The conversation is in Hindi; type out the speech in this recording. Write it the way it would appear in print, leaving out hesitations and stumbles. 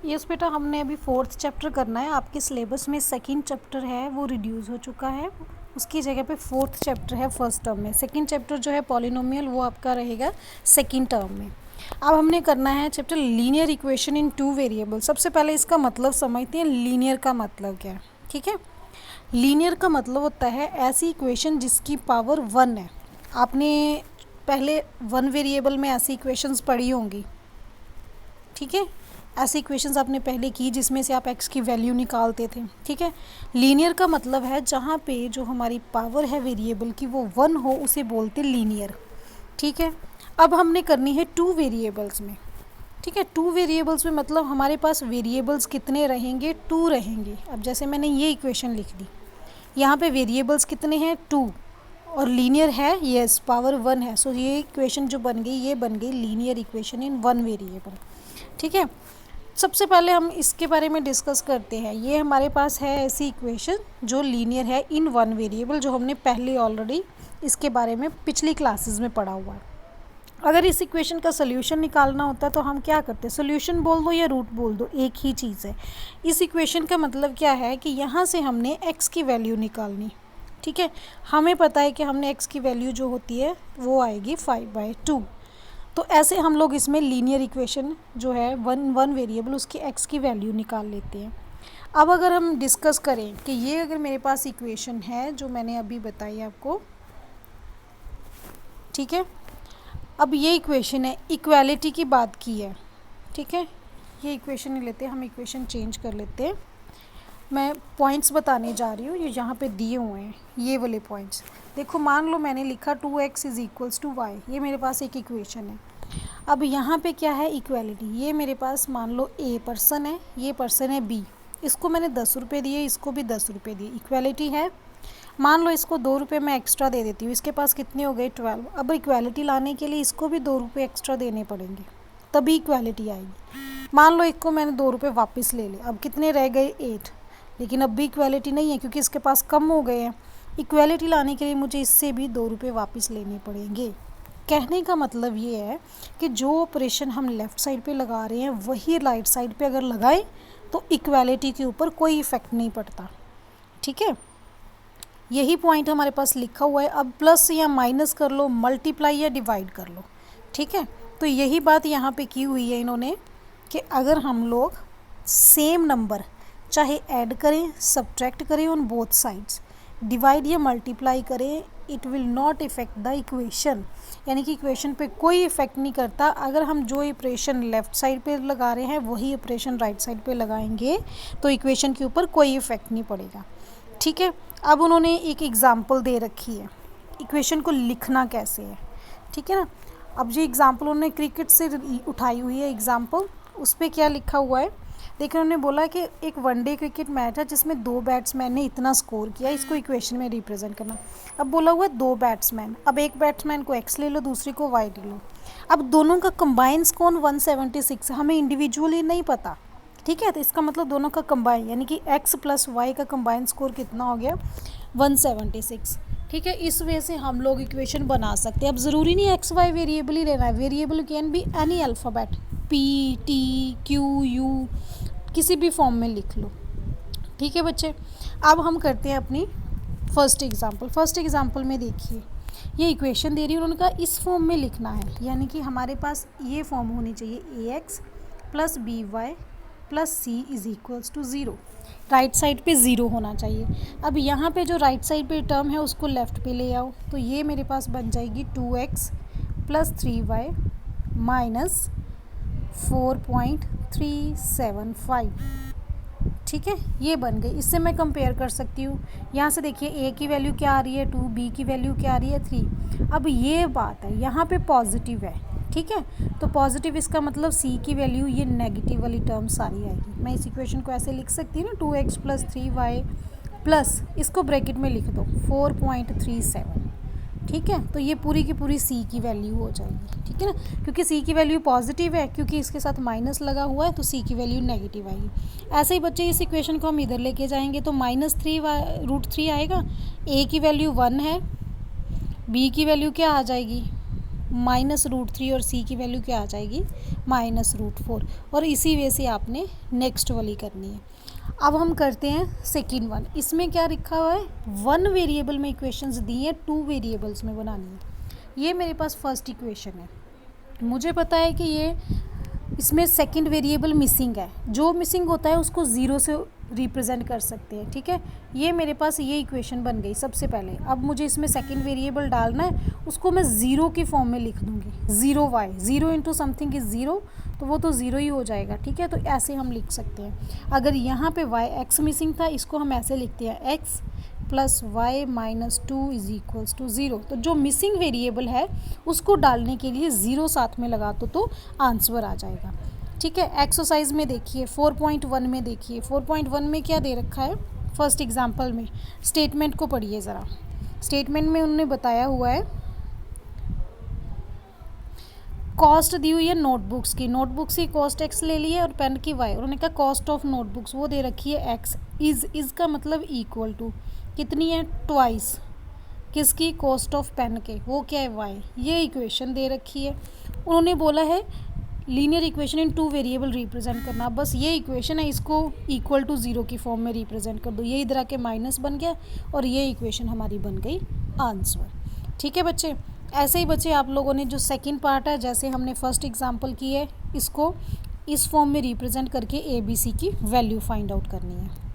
यस बेटा, हमने अभी 4th चैप्टर करना है। आपके सिलेबस में 2nd चैप्टर है वो रिड्यूस हो चुका है, उसकी जगह पे 4th चैप्टर है फर्स्ट टर्म में। 2nd चैप्टर जो है पॉलिनोमियल वो आपका रहेगा 2nd टर्म में। अब हमने करना है chapter linear equation in 2 variable. सबसे पहले इसका मतलब समझते हैं, लीनियर का मतलब क्या है। ठीक है, लीनियर का मतलब होता है ऐसी इक्वेशन जिसकी पावर 1 है। आपने पहले 1 वेरिएबल में ऐसी इक्वेशंस पढ़ी होंगी। ठीक है, ऐसी इक्वेशंस आपने पहले की जिसमें से आप x की वैल्यू निकालते थे। ठीक है, लीनियर का मतलब है जहाँ पे जो हमारी पावर है वेरिएबल की वो 1 हो, उसे बोलते लीनियर। ठीक है, अब हमने करनी है 2 वेरिएबल्स में। ठीक है, 2 वेरिएबल्स में मतलब हमारे पास वेरिएबल्स कितने रहेंगे, 2 रहेंगे। अब जैसे मैंने ये इक्वेशन लिख दी, यहाँ पे वेरिएबल्स कितने हैं, 2, और लीनियर है, यस, पावर 1 है। सो ये इक्वेशन जो बन गई, ये बन गई लीनियर इक्वेशन इन 1 वेरिएबल। ठीक है, सबसे पहले हम इसके बारे में डिस्कस करते हैं। ये हमारे पास है ऐसी इक्वेशन जो लीनियर है इन 1 वेरिएबल, जो हमने पहले ऑलरेडी इसके बारे में पिछली क्लासेस में पढ़ा हुआ है। अगर इस इक्वेशन का सोल्यूशन निकालना होता है तो हम क्या करते हैं, सोल्यूशन बोल दो या रूट बोल दो, एक ही चीज़ है। इस इक्वेशन का मतलब क्या है कि यहाँ से हमने x की वैल्यू निकालनी। ठीक है, हमें पता है कि हमने x की वैल्यू जो होती है वो आएगी 5/2। तो ऐसे हम लोग इसमें लीनियर इक्वेशन जो है 1 वेरिएबल उसकी x की वैल्यू निकाल लेते हैं। अब अगर हम डिस्कस करें कि ये अगर मेरे पास इक्वेशन है जो मैंने अभी बताई आपको, ठीक है, अब ये इक्वेशन है, इक्वालिटी की बात की है। ठीक है, ये इक्वेशन नहीं लेते, हम इक्वेशन चेंज कर लेते हैं। मैं पॉइंट्स बताने जा रही हूँ, ये यहाँ पे दिए हुए हैं, ये वाले पॉइंट्स देखो। मान लो मैंने लिखा 2x = y, ये मेरे पास एक इक्वेशन है। अब यहाँ पे क्या है, इक्वालिटी। ये मेरे पास मान लो a पर्सन है, ये पर्सन है b, इसको मैंने 10 रुपये दिए, इसको भी 10 रुपये दिए, इक्वालिटी है। मान लो इसको 2 रुपये मैं एक्स्ट्रा दे देती हूँ, इसके पास कितने हो गए, 12। अब इक्वालिटी लाने के लिए इसको भी 2 रुपये एक्स्ट्रा देने पड़ेंगे, तभी इक्वालिटी आएगी। मान लो इसको मैंने 2 रुपये वापस ले लिए, अब कितने रह गए, 8, लेकिन अब भी इक्वालिटी नहीं है क्योंकि इसके पास कम हो गए हैं। इक्वालिटी लाने के लिए मुझे इससे भी 2 रुपये वापस लेने पड़ेंगे। कहने का मतलब ये है कि जो ऑपरेशन हम लेफ़्ट साइड पे लगा रहे हैं वही राइट साइड पे अगर लगाएं तो इक्वालिटी के ऊपर कोई इफ़ेक्ट नहीं पड़ता। ठीक है, यही पॉइंट हमारे पास लिखा हुआ है। अब प्लस या माइनस कर लो, मल्टीप्लाई या डिवाइड कर लो। ठीक है, तो यही बात यहाँ पे की हुई है इन्होंने कि अगर हम लोग सेम नंबर चाहे ऐड करें, सब्ट्रैक्ट करें ऑन बोथ साइड्स, डिवाइड या मल्टीप्लाई करें, it will not effect the equation, यानी कि इक्वेशन पे कोई इफ़ेक्ट नहीं करता। अगर हम जो ऑपरेशन लेफ़्ट साइड पे लगा रहे हैं वही ऑपरेशन राइट साइड पे लगाएंगे तो इक्वेशन के ऊपर कोई इफ़ेक्ट नहीं पड़ेगा। ठीक है, अब उन्होंने एक एग्ज़ाम्पल दे रखी है, इक्वेशन को लिखना कैसे है। ठीक है ना, अब जो एग्ज़ाम्पल उन्होंने क्रिकेट से उठाई हुई है एग्ज़ाम्पल, उस पर क्या लिखा हुआ है देखिए। उन्होंने बोला कि एक वनडे क्रिकेट मैच है जिसमें 2 बैट्समैन ने इतना स्कोर किया, इसको इक्वेशन में रिप्रेजेंट करना। अब बोला हुआ है 2 बैट्समैन, अब एक बैट्समैन को x ले लो, दूसरी को y ले लो। अब दोनों का कंबाइन स्कोर 176, हमें इंडिविजुअली नहीं पता। ठीक है, तो इसका मतलब दोनों का कंबाइन यानी कि x + y का कंबाइन स्कोर कितना हो गया, 176। ठीक है, इस वजह से हम लोग इक्वेशन बना सकते हैं। अब ज़रूरी नहीं x y वेरिएबल ही लेना है, variable can be any alphabet, p t q u, किसी भी फॉर्म में लिख लो। ठीक है बच्चे, अब हम करते हैं अपनी फर्स्ट एग्जांपल। फर्स्ट एग्जांपल में देखिए, ये इक्वेशन दे रही है, उन्होंने कहा इस फॉर्म में लिखना है, यानी कि हमारे पास ये फॉर्म होनी चाहिए, ax + by + c = 0। Right side पे 0 होना चाहिए। अब यहाँ पे जो राइट साइड पे टर्म है उसको लेफ़्ट पे ले आओ, तो ये मेरे पास बन जाएगी 2x + 3y - 4.375। ठीक है, ये बन गई। इससे मैं कंपेयर कर सकती हूँ। यहाँ से देखिए a की वैल्यू क्या आ रही है 2, b की वैल्यू क्या आ रही है 3। अब ये बात है, यहाँ पे पॉजिटिव है। ठीक है, तो पॉजिटिव इसका मतलब c की वैल्यू, ये नेगेटिव वाली टर्म सारी आएगी। मैं इस इक्वेशन को ऐसे लिख सकती हूँ ना, 2x + 3y प्लस इसको ब्रैकेट में लिख दो 4.37। ठीक है, तो ये पूरी की पूरी c की वैल्यू हो जाएगी। ठीक है ना, क्योंकि c की वैल्यू पॉजिटिव है, क्योंकि इसके साथ माइनस लगा हुआ है तो c की वैल्यू नेगेटिव आएगी। ऐसे ही बच्चे इस इक्वेशन को हम इधर लेके जाएंगे तो -3√3 आएगा। a की वैल्यू 1 है, b की वैल्यू क्या आ जाएगी -√3 और c की वैल्यू क्या आ जाएगी -√4। और इसी वे से आपने नेक्स्ट वाली करनी है। अब हम करते हैं सेकेंड वन। इसमें क्या लिखा हुआ है, 1 वेरिएबल में इक्वेशंस दी हैं, 2 वेरिएबल्स में बनानी है। ये मेरे पास फर्स्ट इक्वेशन है, मुझे पता है कि ये इसमें सेकंड वेरिएबल मिसिंग है, जो मिसिंग होता है उसको ज़ीरो से रिप्रेजेंट कर सकते हैं, ठीक है। ये मेरे पास ये इक्वेशन बन गई सबसे पहले। अब मुझे इसमें सेकंड वेरिएबल डालना है, उसको मैं ज़ीरो की फॉर्म में लिख दूँगी, 0y, 0 into something is zero, तो वो तो ज़ीरो ही हो जाएगा, ठीक है। तो ऐसे हम लिख सकते हैं। अगर यहाँ पे x मिसिंग था, इसको हम ऐसे लिखते हैं x plus y minus 2 is equals to 0। तो जो मिसिंग वेरिएबल है उसको डालने के लिए 0 साथ में लगा तो आंसर आ जाएगा, ठीक है। एक्सरसाइज में देखिए 4.1 में देखिए, 4.1 में क्या दे रखा है, फर्स्ट एग्जांपल में स्टेटमेंट को पढ़िए ज़रा। स्टेटमेंट में उन्होंने बताया हुआ है कॉस्ट दी हुई है नोटबुक्स की, नोटबुक्स की कॉस्ट x ले ली है और पेन की y। उन्होंने कहा कॉस्ट ऑफ नोटबुक्स वो दे रखी है x, इज़ का मतलब इक्वल टू कितनी है, ट्वाइस किसकी, कॉस्ट ऑफ पेन के, वो क्या है y। ये इक्वेशन दे रखी है। उन्होंने बोला है linear equation in 2 variable represent करना। बस ये इक्वेशन है, इसको इक्वल टू 0 की फॉर्म में रिप्रेजेंट कर दो। ये इधर आके माइनस बन गया और ये इक्वेशन हमारी बन गई आंसर, ठीक है बच्चे। ऐसे ही बच्चे आप लोगों ने जो सेकंड पार्ट है, जैसे हमने फर्स्ट एग्जांपल की है, इसको इस फॉर्म में रिप्रेजेंट करके ABC की वैल्यू फाइंड आउट करनी है।